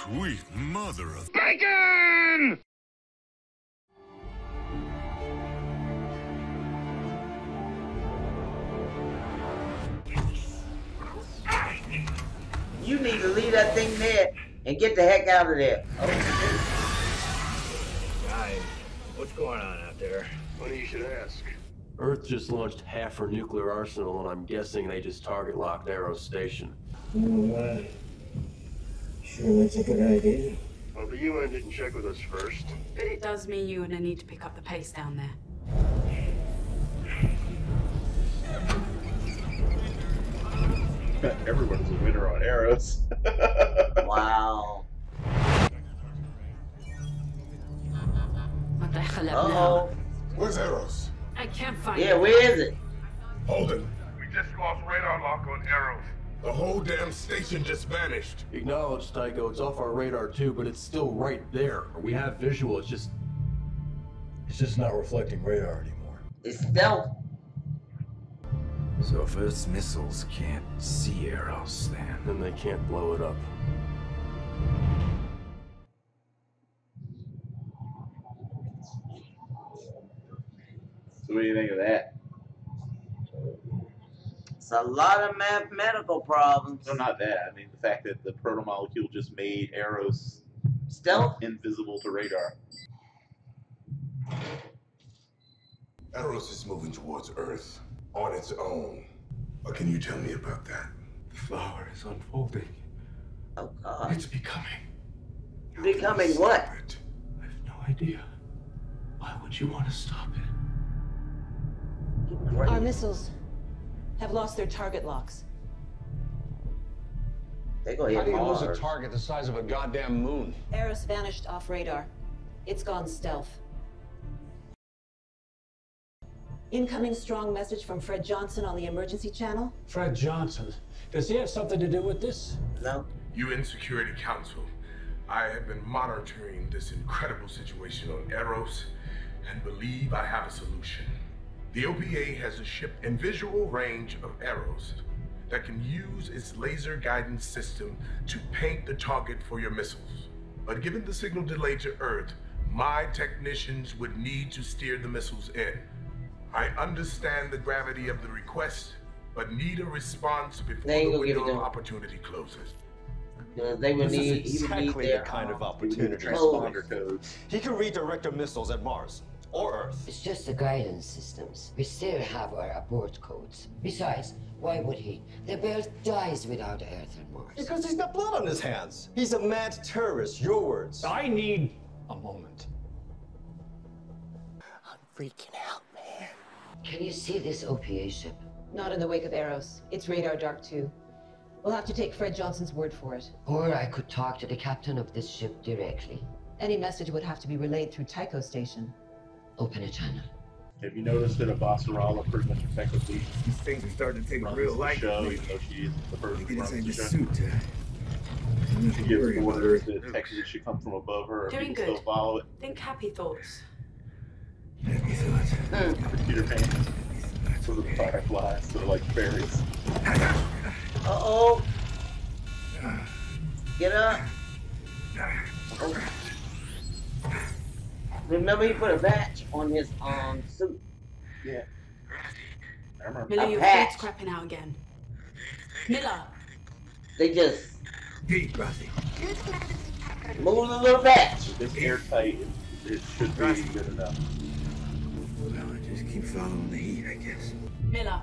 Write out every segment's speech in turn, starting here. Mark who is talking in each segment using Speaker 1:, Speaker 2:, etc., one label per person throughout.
Speaker 1: Sweet mother of
Speaker 2: bacon!
Speaker 3: You need to leave that thing there and get the heck out of there. Oh,
Speaker 4: Guys, what's going on out there?
Speaker 2: Funny you should ask.
Speaker 5: Earth just launched half her nuclear arsenal, and I'm guessing they just target locked Eros Station.
Speaker 6: You know what? Sure, that's a good idea.
Speaker 2: Well, the UN didn't check with us first.
Speaker 7: But it does mean you're gonna need to pick up the pace down there.
Speaker 8: Everyone's a winner on Eros.
Speaker 3: wow.
Speaker 7: What the hell
Speaker 3: Uh-oh.
Speaker 1: Where's Eros?
Speaker 7: I can't find
Speaker 3: Yeah,
Speaker 7: it.
Speaker 3: where is it?
Speaker 1: Holden,
Speaker 2: We just lost radar lock on Eros.
Speaker 1: the whole damn station just vanished.
Speaker 5: Acknowledge, Tycho. It's off our radar too, but it's still right there. We have visual. It's just not reflecting radar anymore.
Speaker 3: It's stealth.
Speaker 4: So if Earth's missiles can't see Eros,
Speaker 5: Then they can't blow it up.
Speaker 8: So what do you think of that?
Speaker 3: It's a lot of mathematical problems.
Speaker 8: No, not that. I mean, the fact that the protomolecule just made Eros
Speaker 3: Stealth?
Speaker 8: invisible to radar.
Speaker 1: Eros is moving towards Earth on its own. What can you tell me about that?
Speaker 5: The flower is unfolding.
Speaker 3: Oh, God.
Speaker 5: It's becoming.
Speaker 3: Becoming what?
Speaker 1: Stop it.
Speaker 5: I have no idea. Why would you want to stop it?
Speaker 3: Great.
Speaker 9: Our missiles have lost their target locks.
Speaker 3: They go hit
Speaker 10: How do you lose a
Speaker 3: Mars.
Speaker 10: target the size of a goddamn moon?
Speaker 9: Eros vanished off radar. It's gone stealth. Incoming strong message from Fred Johnson on the emergency channel.
Speaker 6: Fred Johnson. Does he have something to do with this?
Speaker 3: No.
Speaker 1: UN Security Council, I have been monitoring this incredible situation on Eros and believe I have a solution. The OPA has a ship in visual range of Eros that can use its laser guidance system to paint the target for your missiles. But given the signal delay to Earth, my technicians would need to steer the missiles in. I understand the gravity of the request, but need a response before
Speaker 3: They ain't
Speaker 1: the
Speaker 3: gonna give it
Speaker 1: window
Speaker 3: to
Speaker 1: of
Speaker 3: him.
Speaker 1: opportunity closes.
Speaker 3: Because they would
Speaker 10: This is
Speaker 3: need, he would need
Speaker 10: exactly
Speaker 3: their
Speaker 10: the kind of
Speaker 8: We need
Speaker 10: opportunity.
Speaker 8: transponder codes.
Speaker 10: He can redirect our missiles at Mars or Earth.
Speaker 11: It's just the guidance systems. We still have our abort codes. Besides, why would he? The Earth dies without Earth and Mars.
Speaker 10: Because he's got blood on his hands. He's a mad terrorist, your words.
Speaker 6: I need a moment.
Speaker 11: I'm freaking out, man. Can you see this OPA ship?
Speaker 9: Not in the wake of Eros. It's radar dark too. We'll have to take Fred Johnson's word for it.
Speaker 11: Or I could talk to the captain of this ship directly.
Speaker 9: Any message would have to be relayed through Tycho Station.
Speaker 11: Open a channel.
Speaker 8: Have you noticed that Abbasarala pretty much effectively
Speaker 4: these things are starting to take
Speaker 8: runs
Speaker 4: real
Speaker 8: the
Speaker 4: life.
Speaker 8: show, even though she isn't the person
Speaker 4: Get
Speaker 8: who runs
Speaker 4: inside
Speaker 8: the
Speaker 4: the
Speaker 8: show?
Speaker 4: suit.
Speaker 8: She gives orders that Texas should come from above her, or
Speaker 7: Doing
Speaker 8: people
Speaker 7: good.
Speaker 8: still follow it.
Speaker 7: Think happy thoughts.
Speaker 4: Happy thoughts.
Speaker 8: Peter Pan. So the fireflies, so they're like fairies.
Speaker 3: Uh-oh. Get up. Oh. Remember, he put a patch on his suit.
Speaker 8: Yeah. I remember.
Speaker 7: Miller, your
Speaker 3: patch.
Speaker 7: feet's crapping out again. Miller!
Speaker 3: They just
Speaker 4: Deep, Rossi.
Speaker 3: moved a little patch.
Speaker 8: This airtight, it should be good enough.
Speaker 4: Well, I just keep following the heat, I guess.
Speaker 7: Miller!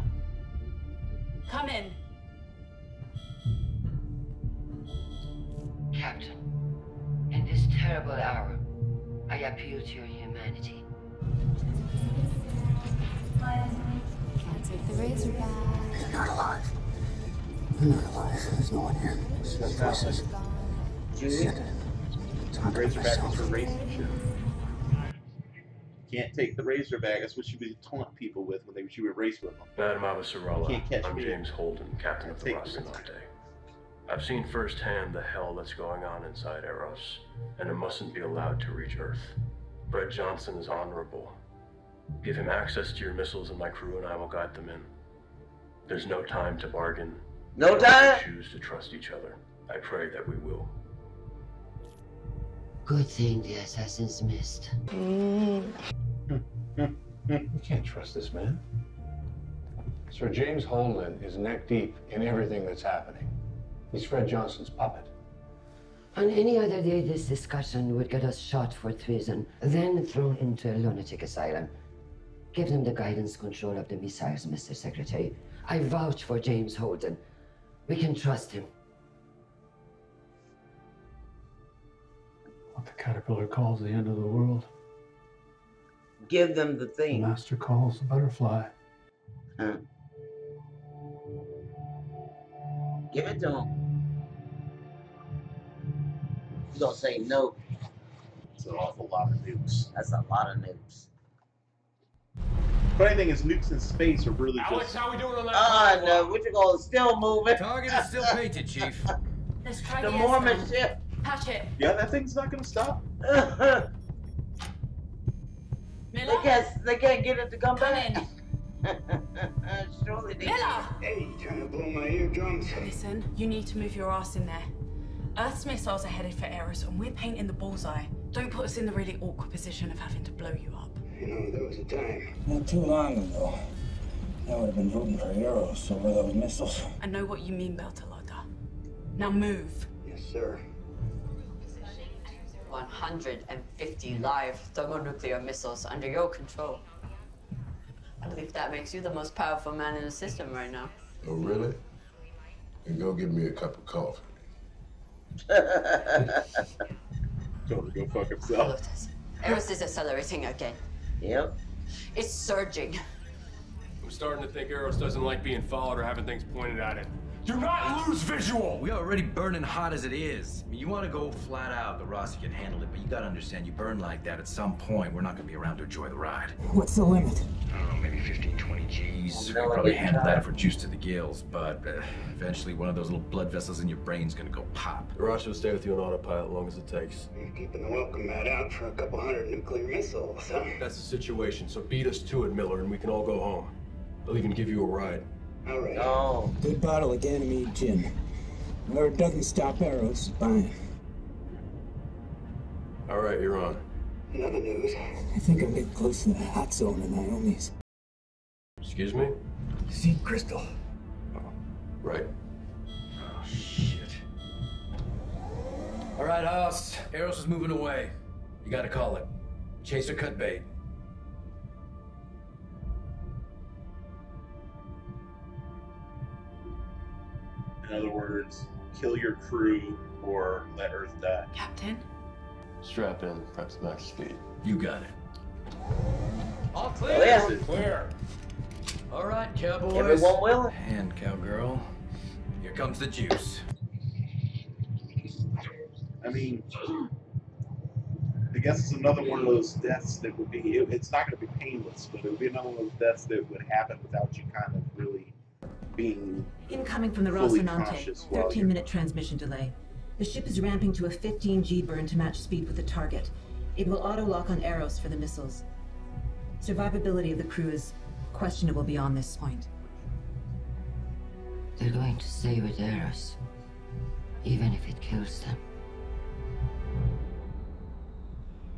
Speaker 7: Come in.
Speaker 11: Captain, in this terrible hour, I appeal to your humanity.
Speaker 12: Can't take the razor back.
Speaker 6: They're not alive. They're not alive. There's no one here.
Speaker 3: Junior.
Speaker 8: Razorback is for racing shit. Can't take the Razorback. That's what she would taunt people with when she would race with them.
Speaker 5: Madam Abbasarala,
Speaker 8: Can't catch
Speaker 5: I'm
Speaker 8: me.
Speaker 5: James Holden, captain of the
Speaker 8: Take the
Speaker 5: Rocinante. I've seen firsthand the hell that's going on inside Eros, and it mustn't be allowed to reach Earth. Fred Johnson is honorable. Give him access to your missiles and my crew and I will guide them in. There's no time to bargain.
Speaker 3: No
Speaker 5: We
Speaker 3: time?
Speaker 5: choose to trust each other. I pray that we will.
Speaker 11: Good thing the assassins missed.
Speaker 13: You can't trust this man. Sir James Holden is neck deep in everything that's happening. He's Fred Johnson's puppet.
Speaker 11: On any other day, this discussion would get us shot for treason, then thrown into a lunatic asylum. Give them the guidance control of the missiles, Mr. Secretary. I vouch for James Holden. We can trust him.
Speaker 13: What the caterpillar calls the end of the world,
Speaker 3: Give them the
Speaker 13: the
Speaker 3: thing.
Speaker 13: master calls the butterfly.
Speaker 3: Huh. Give it to him. He's gonna say no.
Speaker 8: It's an awful lot of nukes.
Speaker 3: That's a lot of nukes.
Speaker 8: Funny thing is, nukes in space are really
Speaker 5: Alex,
Speaker 8: just...
Speaker 5: how we doing on that?
Speaker 3: No, what you call it? Still moving.
Speaker 14: Target is still painted, Chief.
Speaker 7: Let's try
Speaker 3: The
Speaker 7: the
Speaker 3: Mormon
Speaker 7: S-band.
Speaker 3: ship.
Speaker 7: Patch it.
Speaker 8: Yeah, that thing's not gonna stop.
Speaker 7: Miller?
Speaker 3: They can't get it to come
Speaker 7: Come
Speaker 3: back.
Speaker 7: in.
Speaker 3: Surely they
Speaker 7: Miller!
Speaker 2: Hey, trying to blow my eardrums?
Speaker 7: Listen, you need to move your ass in there. Earth's missiles are headed for Eros, and we're painting the bullseye. Don't put us in the really awkward position of having to blow you up.
Speaker 2: You know, there was a time.
Speaker 4: Not too long ago, I would have been voting for Eros over those missiles.
Speaker 7: I know what you mean, Beltalowda. Now move.
Speaker 2: Yes, sir.
Speaker 15: 150 live thermonuclear missiles under your control. I believe that makes you the most powerful man in the system right now.
Speaker 16: Oh, really? And go get me a cup of coffee.
Speaker 8: Told her to go fuck
Speaker 15: Look
Speaker 8: himself.
Speaker 15: at this. Eros is accelerating again.
Speaker 3: Yep.
Speaker 15: It's surging.
Speaker 5: I'm starting to think Eros doesn't like being followed or having things pointed at it. Do not lose visual!
Speaker 14: We already burning hot as it is. I mean, you want to go flat out, the Rossi can handle it, but you gotta understand, you burn like that, at some point, we're not gonna be around to enjoy the ride.
Speaker 4: What's the limit?
Speaker 2: Oh, maybe 15, 20 G's.
Speaker 14: Jeez, we could probably handle that if we're juiced to the gills, but eventually one of those little blood vessels in your brain's gonna go pop.
Speaker 5: Eros will stay with you on autopilot as long as it takes.
Speaker 2: You're keeping the welcome mat out for a couple hundred nuclear missiles, huh?
Speaker 5: That's the situation, so beat us to it, Miller, and we can all go home. I'll even give you a ride.
Speaker 2: All right.
Speaker 3: Oh.
Speaker 4: Good bottle of Ganymede gin. Whoever doesn't stop Eros is buying.
Speaker 5: All right, you're on.
Speaker 2: In other news,
Speaker 4: I think I'm getting close to the hot zone in Naomi's.
Speaker 5: Excuse me?
Speaker 4: See Crystal.
Speaker 5: Right.
Speaker 14: Oh, shit. All right, House. Eros is moving away. You gotta call it. Chase or cut bait.
Speaker 8: In other words, kill your crew or let Earth die.
Speaker 7: Captain?
Speaker 5: Strap in, perhaps max speed.
Speaker 14: You got it. All clear.
Speaker 3: Oh, yeah.
Speaker 5: Clear.
Speaker 14: All right, cowboys.
Speaker 3: Everyone willing?
Speaker 14: And cowgirl. Here comes the juice.
Speaker 8: I mean, I guess it's another one of those deaths that would be, it's not going to be painless, but it would be another one of those deaths that would happen without you kind of really being
Speaker 9: Incoming from the
Speaker 8: fully
Speaker 9: Rocinante.
Speaker 8: conscious while
Speaker 9: 13-minute transmission delay. The ship is ramping to a 15G burn to match speed with the target. It will auto-lock on Eros for the missiles. Survivability of the crew is questionable beyond this point.
Speaker 11: They're going to stay with Eros, even if it kills them.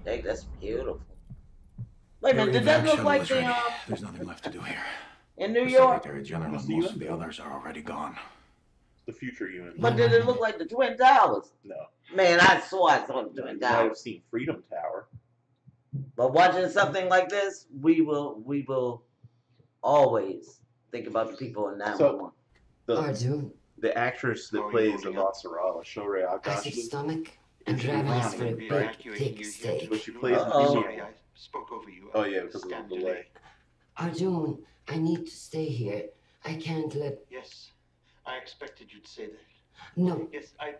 Speaker 3: Hey, that's beautiful. Wait a minute, did that look like the
Speaker 4: There's nothing left to do here.
Speaker 3: in New
Speaker 4: The
Speaker 3: York?
Speaker 4: Secretary General and most of the others are already gone.
Speaker 8: the future UN.
Speaker 3: But did it look like the Twin Towers?
Speaker 8: No.
Speaker 3: Man, I saw the Twin
Speaker 8: You might have
Speaker 3: Towers.
Speaker 8: seen Freedom Tower.
Speaker 3: But watching something like this, we will always think about the people in 911.
Speaker 11: Arjun,
Speaker 8: The actress that plays the Rossarala, Shorey
Speaker 11: acid
Speaker 8: Agashi,
Speaker 11: stomach and ravenous for a big, thick steak.
Speaker 8: but she plays
Speaker 3: Uh-oh.
Speaker 8: Sorry, I spoke over you. Oh yeah, because of the delay.
Speaker 11: Arjun, I need to stay here. I can't let...
Speaker 17: Yes, I expected you'd say that.
Speaker 11: No.
Speaker 17: Yes, I...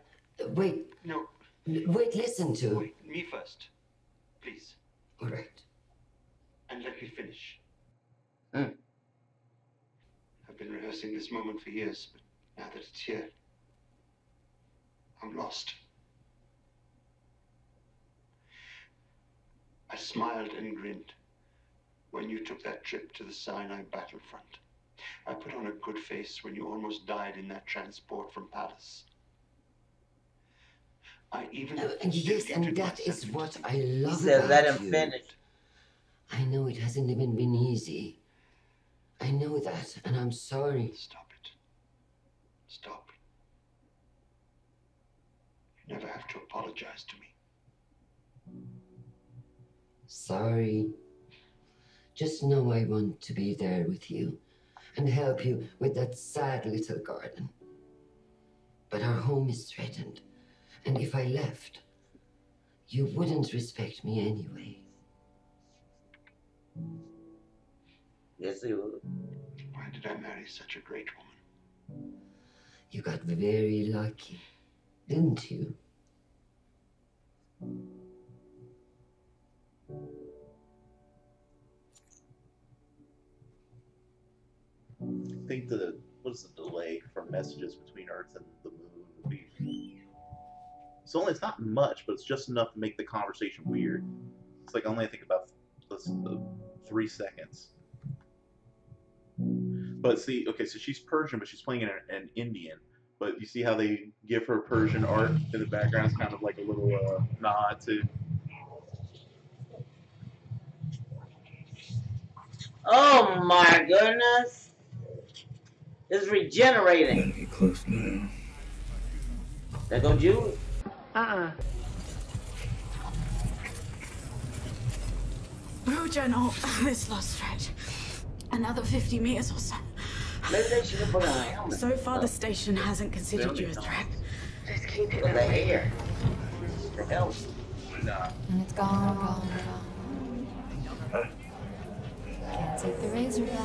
Speaker 11: Wait.
Speaker 17: No.
Speaker 11: Wait, listen to...
Speaker 17: Wait, me first. Please.
Speaker 11: All right.
Speaker 17: And let me finish.
Speaker 3: Mm.
Speaker 17: I've been rehearsing this moment for years, but now that it's here, I'm lost. I smiled and grinned when you took that trip to the Sinai battlefront. I put on a good face when you almost died in that transport from Palace. I even
Speaker 11: And yes, and that is what I love
Speaker 3: He said,
Speaker 11: about
Speaker 3: let him
Speaker 11: you.
Speaker 3: finish.
Speaker 11: I know it hasn't even been easy. I know that, and I'm sorry.
Speaker 17: Stop it. Stop. You never have to apologize to me.
Speaker 11: Sorry. Just know I want to be there with you and help you with that sad little garden. But our home is threatened, and if I left, you wouldn't respect me anyway.
Speaker 3: Yes, he would.
Speaker 17: Why did I marry such a great woman?
Speaker 11: You got very lucky, didn't you?
Speaker 8: I think what's the delay from messages between Earth and the moon would be. It's not much, but it's just enough to make the conversation weird. It's like only I think about 3 seconds. But see, okay, so she's Persian, but she's playing an Indian. But you see how they give her Persian art in the background? It's kind of like a little nod to.
Speaker 3: Oh my goodness! It's regenerating.
Speaker 4: Better get close now.
Speaker 3: There go Julie.
Speaker 7: Roger, no, this last stretch. Another 50 meters or so.
Speaker 3: Maybe they should have put on a helmet.
Speaker 7: So far, the station hasn't considered you a threat. Just keep it
Speaker 3: But the
Speaker 7: that way.
Speaker 3: hair. The helmet.
Speaker 8: Nah.
Speaker 12: And it's gone. Can't take the razor back.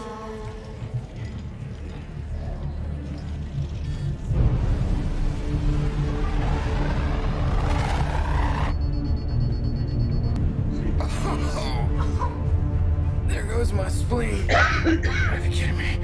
Speaker 18: There goes my spleen. Are you kidding me?